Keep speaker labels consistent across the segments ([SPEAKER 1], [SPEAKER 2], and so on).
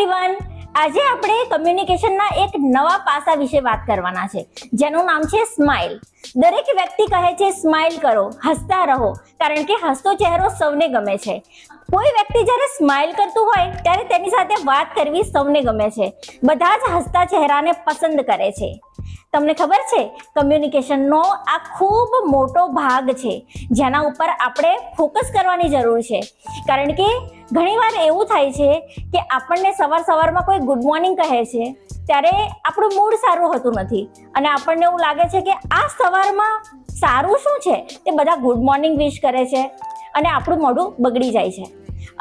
[SPEAKER 1] Everyone, આજે આપણે કમ્યુનિકેશનના એક નવા પાસા વિશે વાત કરવાના છે, જેનું નામ છે સ્માઇલ. દરેક વ્યક્તિ કહે છે સ્માઇલ કરો, હસતા રહો, કારણ કે હસતો ચહેરો સૌને ગમે છે. કોઈ વ્યક્તિ જ્યારે સ્માઇલ કરતું હોય ત્યારે તેની સાથે વાત કરવી સૌને ગમે છે. બધા જ હસતા ચહેરાને પસંદ કરે છે. તમને ખબર છે, કમ્યુનિકેશનનો આ ખૂબ મોટો ભાગ છે, જેના ઉપર આપણે ફોકસ કરવાની જરૂર છે. કારણ કે ઘણીવાર એવું થાય છે કે આપણને સવારમાં કોઈ ગુડ મોર્નિંગ કહે છે ત્યારે આપણું મૂડ સારું હોતું નથી અને આપણને એવું લાગે છે કે આ સવારમાં સારું શું છે, તે બધા ગુડ મોર્નિંગ વિશ કરે છે અને આપણું મોઢું બગડી જાય છે.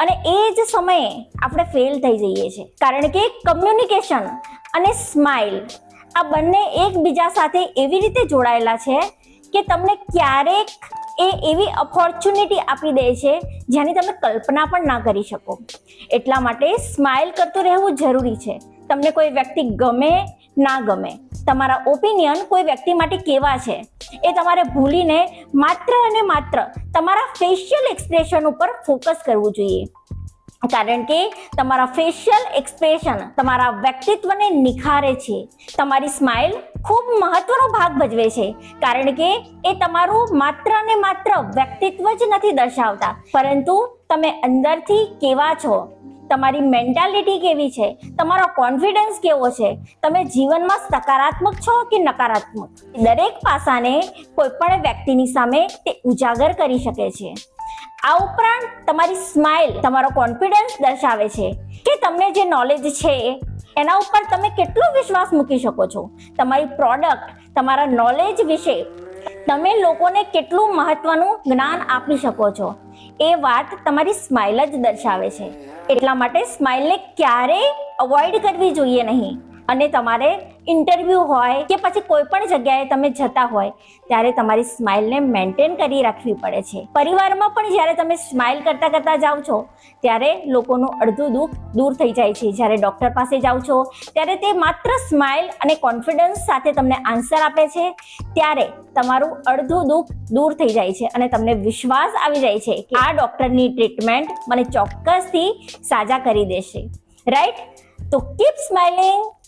[SPEAKER 1] અને એ જ સમયે આપણે ફેલ થઈ જઈએ છીએ, કારણ કે કમ્યુનિકેશન અને સ્માઇલ આ બંને એકબીજા સાથે એવી રીતે જોડાયેલા છે કે તમને ક્યારેક એ એવી ઓપોર્ચ્યુનિટી આપી દે છે જેની તમે કલ્પના પણ ના કરી શકો. એટલા માટે સ્માઇલ કરતું રહેવું જરૂરી છે. તમને કોઈ વ્યક્તિ ગમે ના ગમે, તમારા ઓપિનિયન કોઈ વ્યક્તિ માટે કેવા છે એ તમારે ભૂલીને માત્ર અને માત્ર તમારા ફેશિયલ એક્સપ્રેશન ઉપર ફોકસ કરવું જોઈએ. કારણ કે તમારા ફેશિયલ એક્સપ્રેશન તમારા વ્યક્તિત્વને નિખારે છે. તમારી સ્માઇલ ખૂબ મહત્વનો ભાગ ભજવે છે, કારણ કે એ તમારું માત્ર ને માત્ર વ્યક્તિત્વ જ નથી દર્શાવતા, પરંતુ તમે અંદરથી કેવા છો, તમારી મેન્ટાલિટી કેવી છે, તમારો કોન્ફિડન્સ કેવો છે, તમે જીવનમાં સકારાત્મક છો કે નકારાત્મક. દરેક પાસાને કોઈ પણ વ્યક્તિની સામે તે ઉજાગર કરી શકે છે. આ ઉપરાંત તમારી સ્માઇલ તમારો કોન્ફિડન્સ દર્શાવે છે કે તમને જે નોલેજ છે એના ઉપર તમે કેટલો વિશ્વાસ મૂકી શકો છો. તમારી પ્રોડક્ટ, તમારા નોલેજ વિશે તમે લોકોને કેટલું મહત્વનું જ્ઞાન આપી શકો છો, એ વાત તમારી સ્માઇલ જ દર્શાવે છે. એટલા માટે સ્માઇલને ક્યારેય અવોઇડ કરવી જોઈએ નહીં. અને તમારે ઇન્ટરવ્યૂ હોય કે પછી કોઈ પણ જગ્યાએ તમે જતા હોય ત્યારે તમારી સ્માઇલને મેન્ટેન કરી રાખવી પડે છે. પરિવારમાં પણ જ્યારે તમે સ્માઇલ કરતા જાઓ છો ત્યારે લોકોનું અડધું દુઃખ દૂર થઈ જાય છે. જ્યારે ડૉક્ટર પાસે જાઓ છો ત્યારે તે માત્ર સ્માઇલ અને કોન્ફિડન્સ સાથે તમને આન્સર આપે છે, ત્યારે તમારું અડધું દુઃખ દૂર થઈ જાય છે અને તમને વિશ્વાસ આવી જાય છે કે આ ડૉક્ટરની ટ્રીટમેન્ટ મને ચોક્કસથી સાજા કરી દેશે. રાઈટ? તો કીપ સ્માઇલિંગ.